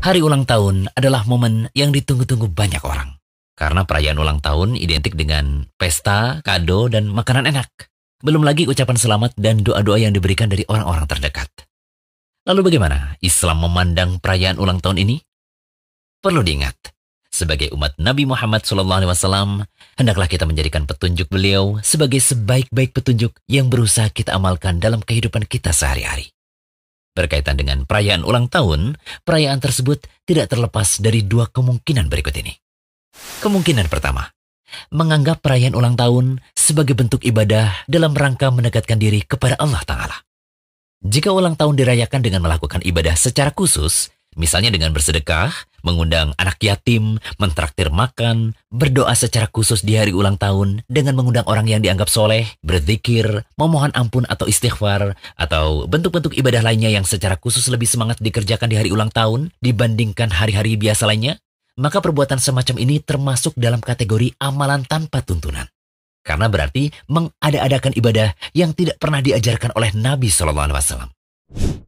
Hari ulang tahun adalah momen yang ditunggu-tunggu banyak orang. Karena perayaan ulang tahun identik dengan pesta, kado, dan makanan enak. Belum lagi ucapan selamat dan doa-doa yang diberikan dari orang-orang terdekat. Lalu bagaimana Islam memandang perayaan ulang tahun ini? Perlu diingat, sebagai umat Nabi Muhammad SAW, hendaklah kita menjadikan petunjuk beliau sebagai sebaik-baik petunjuk yang berusaha kita amalkan dalam kehidupan kita sehari-hari. Berkaitan dengan perayaan ulang tahun, perayaan tersebut tidak terlepas dari dua kemungkinan berikut ini. Kemungkinan pertama, menganggap perayaan ulang tahun sebagai bentuk ibadah dalam rangka mendekatkan diri kepada Allah Ta'ala. Jika ulang tahun dirayakan dengan melakukan ibadah secara khusus, misalnya dengan bersedekah, mengundang anak yatim, mentraktir makan, berdoa secara khusus di hari ulang tahun dengan mengundang orang yang dianggap soleh, berzikir, memohon ampun atau istighfar, atau bentuk-bentuk ibadah lainnya yang secara khusus lebih semangat dikerjakan di hari ulang tahun dibandingkan hari-hari biasa lainnya, maka perbuatan semacam ini termasuk dalam kategori amalan tanpa tuntunan. Karena berarti mengada-adakan ibadah yang tidak pernah diajarkan oleh Nabi SAW.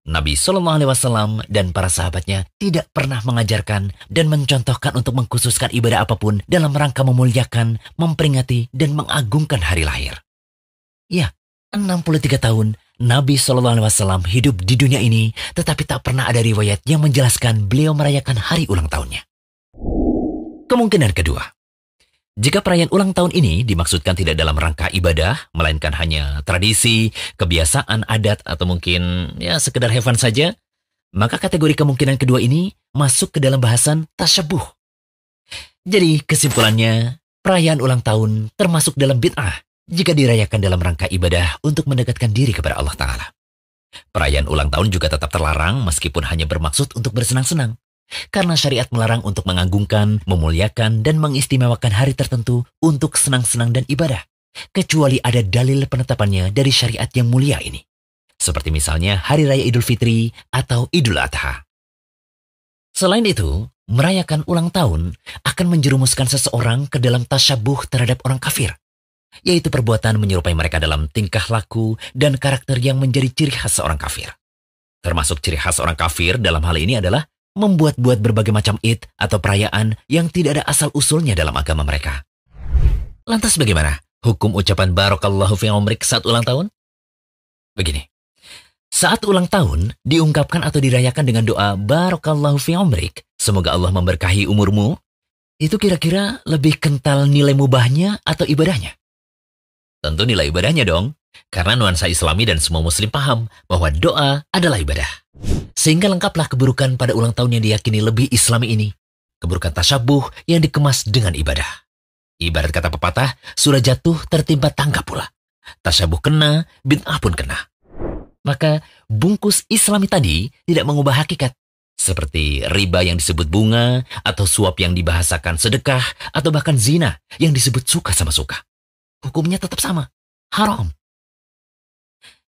Nabi SAW dan para sahabatnya tidak pernah mengajarkan dan mencontohkan untuk mengkhususkan ibadah apapun dalam rangka memuliakan, memperingati, dan mengagungkan hari lahir. Ya, 63 tahun Nabi SAW hidup di dunia ini, tetapi tak pernah ada riwayat yang menjelaskan beliau merayakan hari ulang tahunnya. Kemungkinan kedua, jika perayaan ulang tahun ini dimaksudkan tidak dalam rangka ibadah, melainkan hanya tradisi, kebiasaan, adat, atau mungkin sekedar have fun saja, maka kategori kemungkinan kedua ini masuk ke dalam bahasan tasyabuh. Jadi kesimpulannya, perayaan ulang tahun termasuk dalam bid'ah jika dirayakan dalam rangka ibadah untuk mendekatkan diri kepada Allah Ta'ala. Perayaan ulang tahun juga tetap terlarang meskipun hanya bermaksud untuk bersenang-senang. Karena syariat melarang untuk mengagungkan, memuliakan, dan mengistimewakan hari tertentu untuk senang-senang dan ibadah, kecuali ada dalil penetapannya dari syariat yang mulia ini. Seperti misalnya Hari Raya Idul Fitri atau Idul Adha. Selain itu, merayakan ulang tahun akan menjerumuskan seseorang ke dalam tasyabuh terhadap orang kafir, yaitu perbuatan menyerupai mereka dalam tingkah laku dan karakter yang menjadi ciri khas seorang kafir. Termasuk ciri khas orang kafir dalam hal ini adalah membuat-buat berbagai macam id atau perayaan yang tidak ada asal-usulnya dalam agama mereka. Lantas bagaimana hukum ucapan Barakallahu fi umrik saat ulang tahun? Begini, saat ulang tahun diungkapkan atau dirayakan dengan doa Barakallahu fi umrik, semoga Allah memberkahi umurmu, itu kira-kira lebih kental nilai mubahnya atau ibadahnya? Tentu nilai ibadahnya dong, karena nuansa Islami dan semua muslim paham bahwa doa adalah ibadah. Sehingga lengkaplah keburukan pada ulang tahun yang diyakini lebih Islami ini. Keburukan tasyabuh yang dikemas dengan ibadah. Ibarat kata pepatah, surah jatuh tertimpa tangga pula. Tasyabuh kena, bid'ah pun kena. Maka bungkus Islami tadi tidak mengubah hakikat. Seperti riba yang disebut bunga, atau suap yang dibahasakan sedekah, atau bahkan zina yang disebut suka sama suka. Hukumnya tetap sama, haram.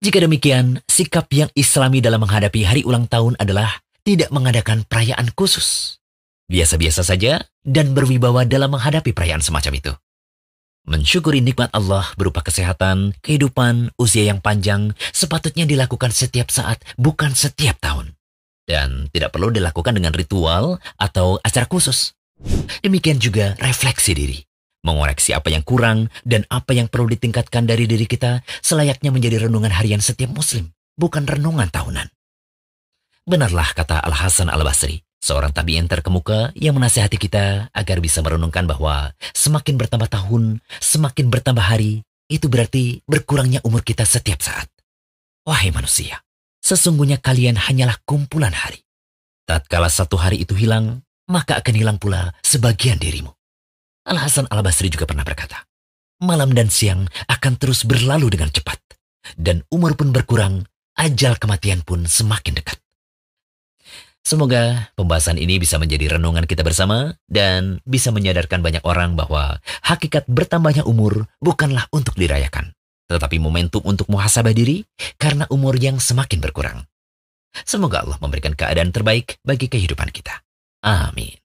Jika demikian, sikap yang Islami dalam menghadapi hari ulang tahun adalah tidak mengadakan perayaan khusus. Biasa-biasa saja dan berwibawa dalam menghadapi perayaan semacam itu. Mensyukuri nikmat Allah berupa kesehatan, kehidupan, usia yang panjang sepatutnya dilakukan setiap saat, bukan setiap tahun. Dan tidak perlu dilakukan dengan ritual atau acara khusus. Demikian juga refleksi diri. Mengoreksi apa yang kurang dan apa yang perlu ditingkatkan dari diri kita selayaknya menjadi renungan harian setiap muslim, bukan renungan tahunan. Benarlah kata Al-Hasan Al-Basri, seorang tabi'in terkemuka yang menasihati kita agar bisa merenungkan bahwa semakin bertambah tahun, semakin bertambah hari, itu berarti berkurangnya umur kita setiap saat. Wahai manusia, sesungguhnya kalian hanyalah kumpulan hari. Tatkala satu hari itu hilang, maka akan hilang pula sebagian dirimu. Al-Hasan Al-Basri juga pernah berkata, malam dan siang akan terus berlalu dengan cepat, dan umur pun berkurang, ajal kematian pun semakin dekat. Semoga pembahasan ini bisa menjadi renungan kita bersama dan bisa menyadarkan banyak orang bahwa hakikat bertambahnya umur bukanlah untuk dirayakan, tetapi momentum untuk muhasabah diri karena umur yang semakin berkurang. Semoga Allah memberikan keadaan terbaik bagi kehidupan kita. Amin.